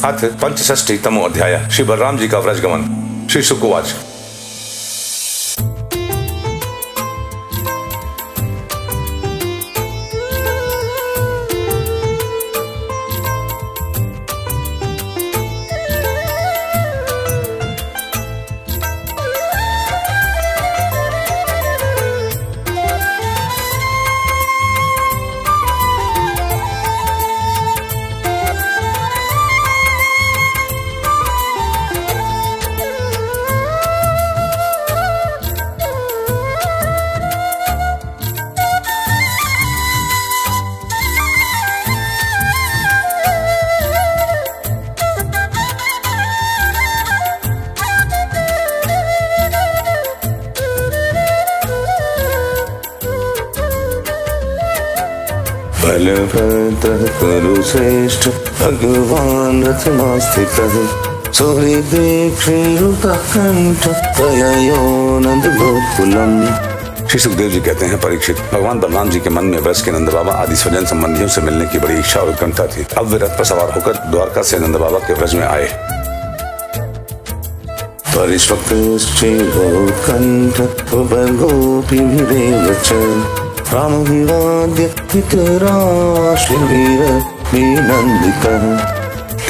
अथ पंचषष्टि तमो अध्याय। श्री बलराम जी का व्रजगमन। श्री शुक उवाच। बलभद्र कुरुश्रेष्ठ भगवान रथमा स्थितः सोहि दीक्षितकंठ तययो नंद गोकुलम। श्री सुखदेव जी कहते हैं, परीक्षित, भगवान बलराम जी के मन में ब्रज के नंद बाबा आदि स्वजन संबंधियों से मिलने की बड़ी इच्छा और उत्कंठा थी। अब वे रथ पर सवार होकर द्वारका से नंद बाबा के ब्रज में आए। परिष्वक्तश्चैवोत्कण्ठ गोपीभिरेव च रामविवाद्य पितराश्रीवीर विनन्दितः।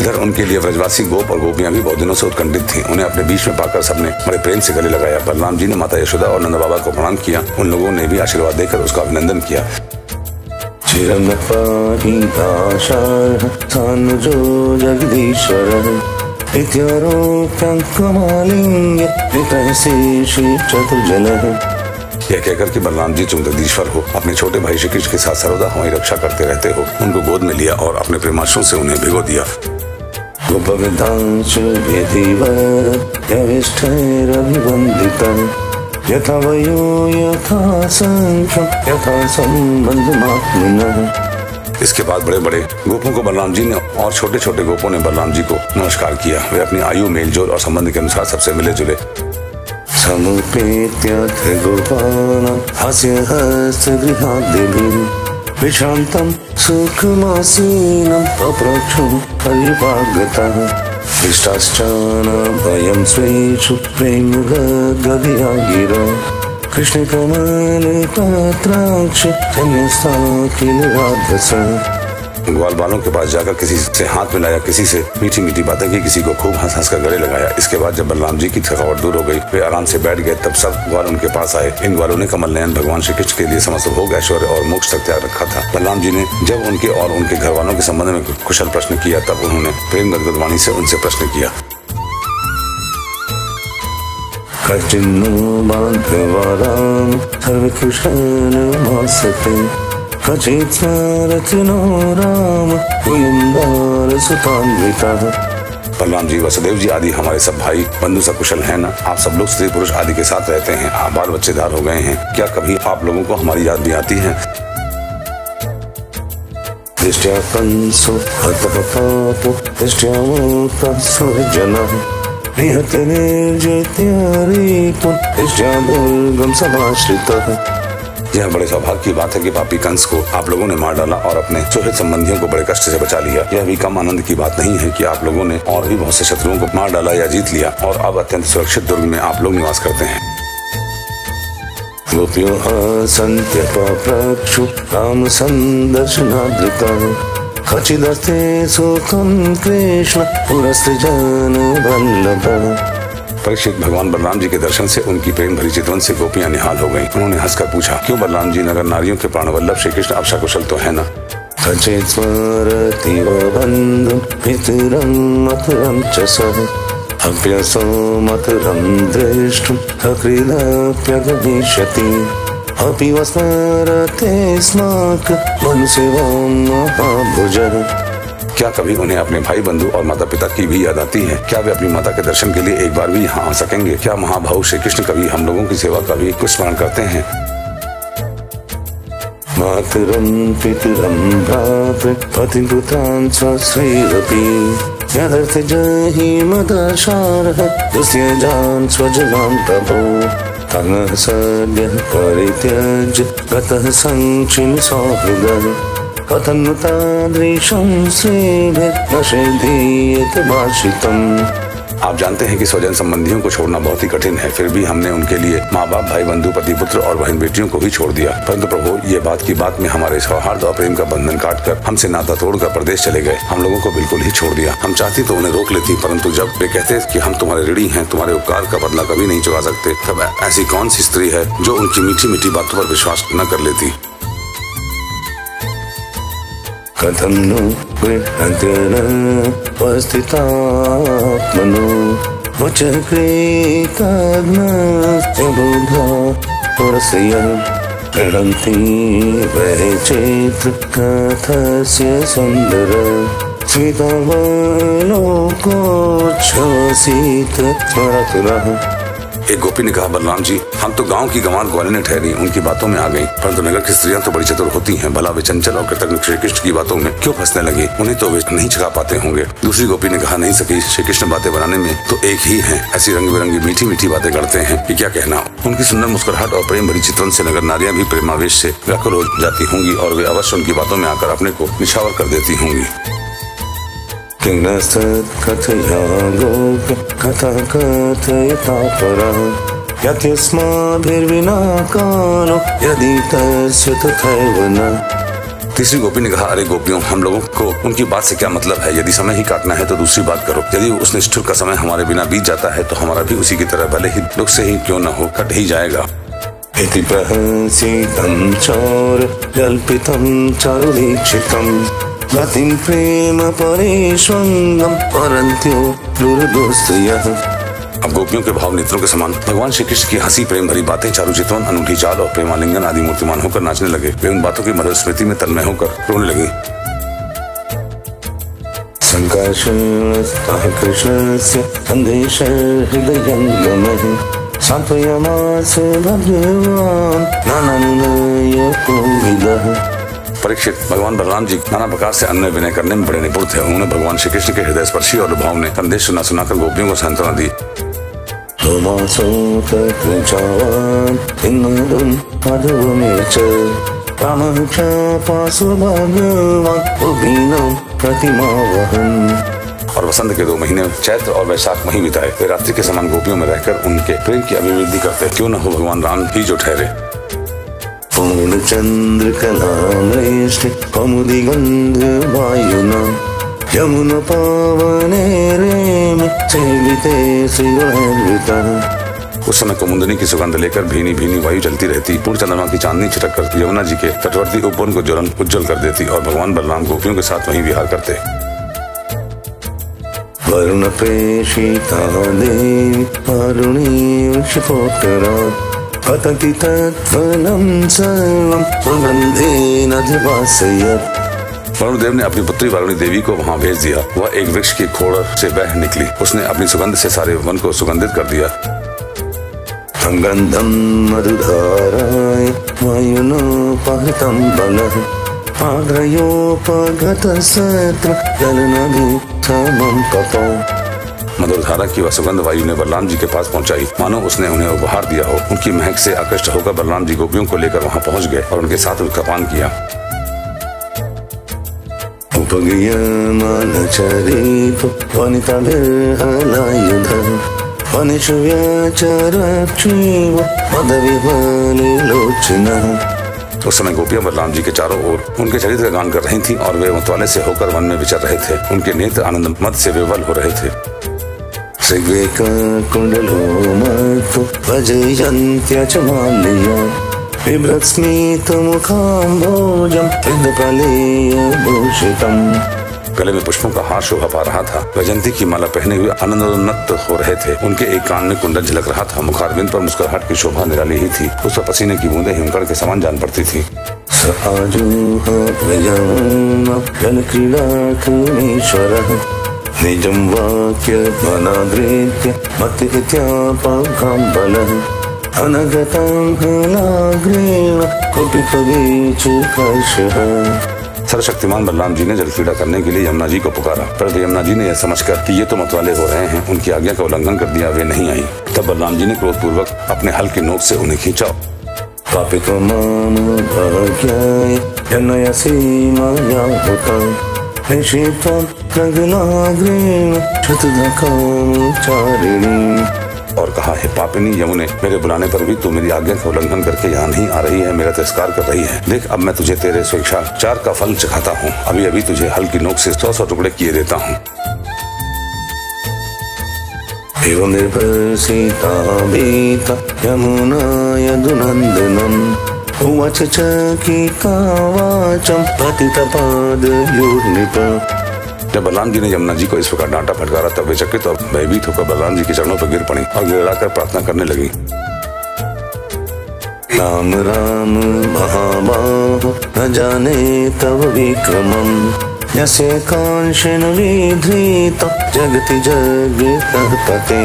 इधर उनके लिए ब्रजवासी गोप और गोपियां भी बहुत दिनों से उत्कंठित थीं। उन्हें अपने बीच में पाकर सबने बड़े प्रेम से गले लगाया। बलराम जी ने माता यशोदा और नंद बाबा को प्रणाम किया। उन लोगों ने भी आशीर्वाद देकर उसका अभिनंदन किया। चिरं पाहिताशार्ह सानुजो जगदीश्वरः इत्यारोप्यं कमालिंग्य विकसी श्री चतुर्जनः। यह कहकर कि बलराम जी तुम जगदीश्वर हो, अपने छोटे भाई श्री कृष्ण के साथ सर्वदा हमारी रक्षा करते रहते हो, उनको गोद में लिया और अपने प्रेमाश्रु से उन्हें भिगो दिया। यथा वयो यथा संख्यं यथा संबंधमात्मनः। इसके बाद बड़े बड़े गोपों को बलराम जी ने और छोटे छोटे गोपों ने बलराम जी को नमस्कार किया। वे अपनी आयु, मेलजोल और संबंध के अनुसार सबसे मिले जुले। समुपेत्याथ गोपानां हास्यहस्तगृहाद्दिभिः विश्रान्तं सुखमासीनं पप्रक्षुं परिवागतः। इष्टाश्चानाभयं स्वेषु प्रेमगद्गदया गिरा कृष्णकमलपत्राक्ष धन्यस्ता किल राधसः। ग्वाल बालों के पास जाकर किसी से हाथ मिलाया, किसी से मीठी मीठी बातें की, किसी को खूब हंस हंस कर गले लगाया। इसके बाद जब बलराम जी की थकावट दूर हो गई, वे आराम से बैठ गए, तब सब ग्वाल उनके पास आए। इन ग्वालों ने कमल नयन भगवान श्री कृष्ण के लिए समस्त भोग, ऐश्वर्य और मोक्ष तक त्याग रखा था। बलराम जी ने जब उनके और उनके घर वालों के संबंध में कुशल प्रश्न किया, तब उन्होंने प्रेम गदगद वाणी से उनसे प्रश्न किया। कचिन्नो बांधवाराम सर्वकुशलमासते कचित् स्मरतिनो राम कुलिंदार सुतान्वितः। बलराम जी, वसुदेव जी आदि हमारे सब भाई बंधु सकुशल हैं ना? आप सब लोग स्त्री पुरुष आदि के साथ रहते हैं, आप बाल बच्चेदार हो गए हैं। क्या कभी आप लोगों को हमारी याद भी आती है? दृष्ट्या कंसो हतपापो दृष्ट्या मोक्तः सुरजनः निहत निर्जित्यारिपुं दृष्ट्या दुर्गम समाश्रितः। यह बड़े सौभाग्य की बात है कि पापी कंस को आप लोगों ने मार डाला और अपने सुहृद संबंधियों को बड़े कष्ट से बचा लिया। यह भी कम आनंद की बात नहीं है कि आप लोगों ने और भी बहुत से शत्रुओं को मार डाला या जीत लिया और अब अत्यंत सुरक्षित दुर्ग में आप लोग निवास करते हैं। गोप्यो हसन्त्यपप्रक्षु राम संदर्शनादृतः खचिदस्ते सुखं कृष्ण पुरस्ते जन वल्लभः। परीक्षित, भगवान बलराम जी के दर्शन से उनकी प्रेम भरी चितवन से गोपियां निहाल हो गईं। उन्होंने हंसकर पूछा, क्यों बलराम जी, नगर नारियों के प्राणवल्लभ श्री कृष्ण अब सकुशल तो है ना? सचेत स्मरति बंधुं पितरं मथुरं च सः अभ्यसो मथुरं द्रष्टुं सकृदप्यगमिष्यति अपि स्मरते स्माक मनुसेवां महाभुजः। क्या कभी उन्हें अपने भाई बंधु और माता पिता की भी याद आती है? क्या वे अपनी माता के दर्शन के लिए एक बार भी यहाँ आ सकेंगे? क्या महाभाव श्री कृष्ण कभी हम लोगों की सेवा का भी कुछ स्मरण करते हैं? मातरं पितरं भ्रातृपतिं पुत्रान् स्वश्रीरपि यदर्थ जहि मदशारः दुस्त्यजान् स्वजनान् प्रभो तनः सद्यः परित्यज्य गतः संक्षिन् सौहृदः पतन्नुतादृशं श्रीभिर्नशेधीयत भाषितम्। आप जानते हैं कि स्वजन संबंधियों को छोड़ना बहुत ही कठिन है, फिर भी हमने उनके लिए माँ बाप, भाई बंधु, पति पुत्र और बहन बेटियों को भी छोड़ दिया। परंतु प्रभु, ये बात की बात में हमारे सौहार्द और प्रेम का बंधन काटकर हमसे नाता तोड़कर प्रदेश चले गए। हम लोगों को बिल्कुल ही छोड़ दिया। हम चाहती तो उन्हें रोक लेती, परंतु जब वे कहते कि हम तुम्हारे ऋणी हैं, तुम्हारे उपकार का बदला कभी नहीं चुका सकते, तब ऐसी कौन सी स्त्री है जो उनकी मीठी मीठी बातों पर विश्वास न कर लेती। कथं नु गृह्णत्यवस्थितात्मनो वचक्रीतज्ञस्य बुधा पुरस्य गृह्णन्ति वैचित्रकथस्य सुन्दर स्मितवलोकोच्छ्वसित स्मरतुरः। एक गोपी ने कहा, बलराम जी, हम तो गांव की गंवार ग्वालिनें ठहरी, उनकी बातों में आ गई, परंतु नगर की स्त्रियां तो बड़ी चतुर होती हैं। भला वे चंचल और कृतज्ञ श्री कृष्ण की बातों में क्यों फंसने लगी? उन्हें तो वे नहीं छिपा पाते होंगे। दूसरी गोपी ने कहा, नहीं सकी, श्री कृष्ण बातें बनाने में तो एक ही हैं। ऐसी रंग बिरंगी मीठी मीठी बातें करते हैं कि क्या कहना। उनकी सुंदर मुस्कुराहट और प्रेम भरी चितवन से नगर नारियां भी प्रेमावेश से व्याकुल हो जाती होंगी और वे अवश्य उनकी बातों में आकर अपने को निछावर कर देती होंगी। कथया गोप्य कथा कथयता परः यस्माभिर्विना कालो यदि तस्य तथैव न। तीसरी गोपी ने कहा, अरे गोपियों, हम लोगों को उनकी बात से क्या मतलब है? यदि समय ही काटना है तो दूसरी बात करो। यदि उस निष्ठुर का समय हमारे बिना बीत जाता है तो हमारा भी उसी की तरह भले ही दुख से ही क्यों न हो कट ही जाएगा। इति प्रहसितं चौर जल्पितं चारुदीक्षितं गतिं प्रेम परेष्वंगं परन्त्यो दुर्दोस्तयः। अब गोपियों के भाव नेत्रों के समान भगवान श्री कृष्ण की हंसी, प्रेम भरी बातें, चारु चितवन, अनूठी चाल और प्रेमालिंगन आदि मूर्तिमान होकर नाचने लगे। वे उन बातों की मधुर स्मृति में तन्मय होकर रोने लगी। संकर्षणस्तः कृष्णस्य सन्देशः हृदयङ्गमः सान्त्वयमास भगवान् नानानुनयकोविदः। परीक्षित, भगवान बलराम जी नाना प्रकार से अन्य विनय करने में बड़े निपुण थे। उन्होंने भगवान श्री कृष्ण के हृदय स्पर्शी और लुभावने संदेश सुना सुनाकर गोपियों को सांत्वना दी। और वसंत के 2 महीने चैत्र और वैशाख मही बिताए। वे रात्रि के समान गोपियों में रहकर उनके प्रेम की अभिवृद्धि करते। क्यों न हो भगवान राम ही जो ठहरे। पूर्ण चंद्र कलामृष्टि कौमुदी गंध वायुना यमुना पावने रेम सेविते श्रीगणेन्द्रिता। उस समय कुमुदिनी की सुगंध लेकर भीनी भीनी वायु चलती रहती। पूर्ण चंद्रमा की चांदनी छिटक कर यमुना जी के तटवर्ती उपवन को ज्वलन उज्जवल कर देती और भगवान बलराम गोपियों के साथ वहीं विहार करते। वरुण प्रेषिता देवी अरुणी क्षिपोत्तरा पतति तत्फलं सर्वं सुगन्धेन अधिवासयत्। वरुण देव ने अपनी पुत्री वारुणी देवी को वहां भेज दिया। वह एक वृक्ष की खोड़ से बह निकली। उसने अपनी सुगंध से सारे वन को सुगंधित कर दिया। गंधं मधुधाराय वायुनोपहृतं बलः आग्रयोपगतसत्र जलनभिक्षमं तपो। मधुरधारा की वह सुगंध वायु ने बलराम जी के पास पहुंचाई, मानो उसने उन्हें उपहार दिया हो। उनकी महक से आकृष्ट होकर बलराम जी गोपियों को लेकर वहां पहुंच गए और उनके साथ उनका पान किया। उपगीयमानचरित वनिताभिर्हलायुधः वनिषु व्यचरक्षीव पदविवलिलोचनः। उस समय गोपियां बलराम जी के चारों ओर उनके चरित्र का गान कर रही थीं और वे मतवाले से होकर वन में विचर रहे थे। उनके नेत्र आनंद मद से विवल हो रहे थे। कुंडलो मत भजयन्त्य माल्य बिभ्रत्स्मित मुखाम्भोजं हृदकलेयभूषितम्। गले में पुष्पों का हार शोभा पा रहा था। वैजयंती की माला पहने हुए आनंदोन्नत हो रहे थे। उनके एक कान में कुंडल झलक रहा था। मुखारविंद पर मुस्कुराहट की शोभा निराली ही थी। उस पर पसीने की बूंदें हिमकण के समान जान पड़ती थी। निजं वाक्य मनादृत्य मतित्यापघं बलः अनगतं हलाग्रेण कुपितवीचकर्षः। सर्वशक्तिमान बलराम जी ने जल क्रीड़ा करने के लिए यमुना जी को पुकारा, परंतु यमुना जी ने यह समझकर कि ये तो मतवाले हो रहे हैं, उनकी आज्ञा का उल्लंघन कर दिया। वे नहीं आई। तब बलराम जी ने क्रोधपूर्वक अपने हल की नोक से उन्हें खींचा। पापितो माम भाग्याय जनयसि मया हुता निशितं नगलाग्रेण शतधकामुच्चारिणी। और कहा, है पापिनी यमुने, मेरे बुलाने पर भी तू मेरी आज्ञा का उल्लंघन करके यहाँ नहीं आ रही है, मेरा तिरस्कार कर रही है। देख अब मैं तुझे तेरे स्वेच्छाचार का फल चखाता हूँ। अभी अभी तुझे हल की नोक से 100 टुकड़े किए देता हूँ। एवं निर्भसिता भीता यमुना यदुनन्दनं उवाच चकिता वाचं पतितपादयोर्नृप। जब बलराम जी ने यमुना जी को इस प्रकार डांटा फटकारा तब वे चकित और भयभीत होकर बलराम जी के चरणों पर गिर पड़ी और गिड़गिड़ाकर प्रार्थना करने लगी। राम राम महाबाहो न जाने तव विक्रमं यस्य कांचन विधृतं जगति जगत्पते।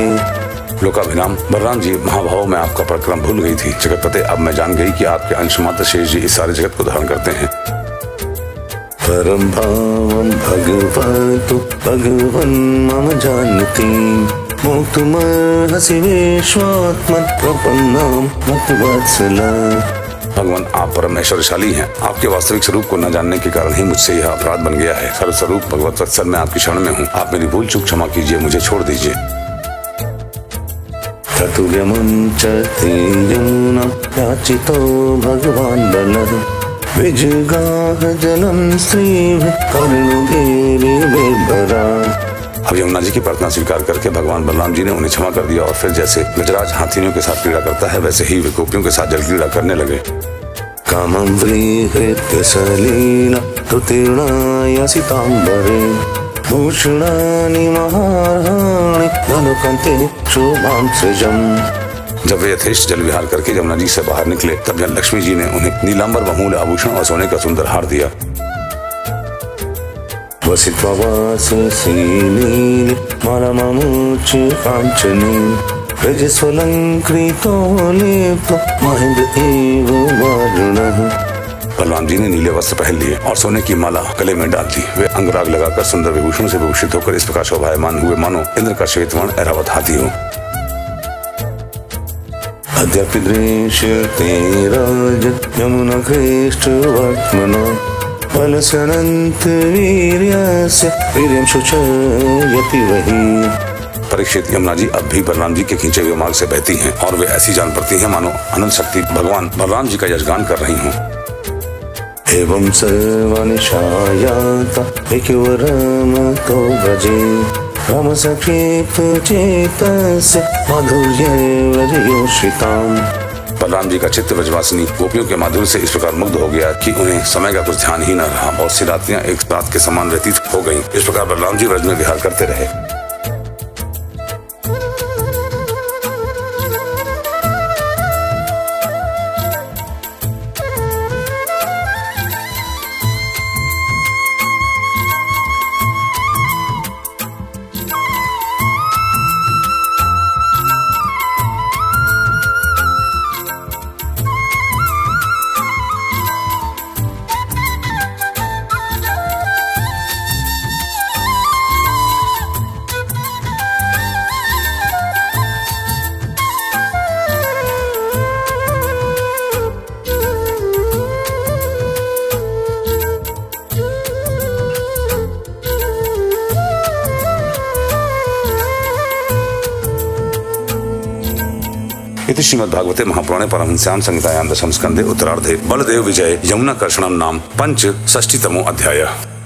लोकाभिराम बलराम जी महाभाव में आपका पराक्रम भूल गई थी। जगतपते अब मैं जान गई कि आपके अंशमात्र शेष जी इस सारे जगत को धारण करते हैं। परम भावं भगवतु भगवन् मम जानति मोक्तुमर्हसि विश्वात्मन् प्रपन्नं मत्वत्सल। भगवान आप परम ऐश्वर्यशाली हैं। आपके वास्तविक स्वरूप को न जानने के कारण ही मुझसे यह अपराध बन गया है। सर्वस्वरूप भगवत वत्सल मैं आपकी शरण में हूँ। आप मेरी भूल चूक क्षमा कीजिए, मुझे छोड़ दीजिए। ततुर्यमुञ्चति यमुना याचितो भगवान् बलः विजगाह जलं स्त्रीभिः करुणोदीर्घबरान्। अब यमुना जी की प्रार्थना स्वीकार करके भगवान बलराम जी ने उन्हें क्षमा कर दिया और फिर जैसे गजराज हाथियों के साथ क्रीड़ा करता है वैसे ही वे गोपियों के साथ जल क्रीड़ा करने लगे। कामं व्रीहृत्य सलीला तुतीर्णायासिताम्बरे भूषणानि महार्हाणि धनुकन्ते शोभां सृजम्। जब वे यथेष्ट जल विहार करके यमुना जी से बाहर निकले तब लक्ष्मी जी ने उन्हें नीलांबर बहुमूल्य आभूषण और सोने का सुंदर हार दिया। वसित्वा वाससी नीले मालामामुच्य काञ्चनी रजस्वलङ्कृतो लेप्तो महेन्द्र एव वारुणः। बलराम जी ने नीले वस्त्र पहन लिए और सोने की माला गले में डाल दी। वे अंगराग लगाकर सुंदर विभूषण से विभूषित होकर इस प्रकार शोभायमान हुए मानो इंद्र का श्वेतवर्ण ऐरावत हाथी हो। अद्यापि दृश्यते राजन् यमुनाकृष्टवर्त्मनो बलस्यनन्त वीर्यस्य वीर्यं शुचयति वही। परीक्षित, यमुना जी अब भी बलराम जी के खींचे हुए मार्ग से बहती हैं और वे ऐसी जान पड़ती हैं मानो अनंत शक्ति भगवान बलराम जी का यशगान कर रही हों। एवं सर्वनिशायाता विकिवरमतो व्रजे रामसक्षेपचेतस्य माधुर्यव्रजयोषिताम्। बलराम जी का चित्त व्रजवासिनी गोपियों के माधुर्य से इस प्रकार मुग्ध हो गया कि उन्हें समय का कुछ ध्यान ही न रहा और सी रात्रियां एक रात के समान व्यतीत हो गईं। इस प्रकार बलराम जी व्रज में विहार करते रहे। इति श्रीमद्भागवते महापुराणे परमहंस्यां संहितायां दशम स्कन्धे उत्तरार्धे बलदेव विजय यमुना कर्षणं नाम 65तमो अध्यायः।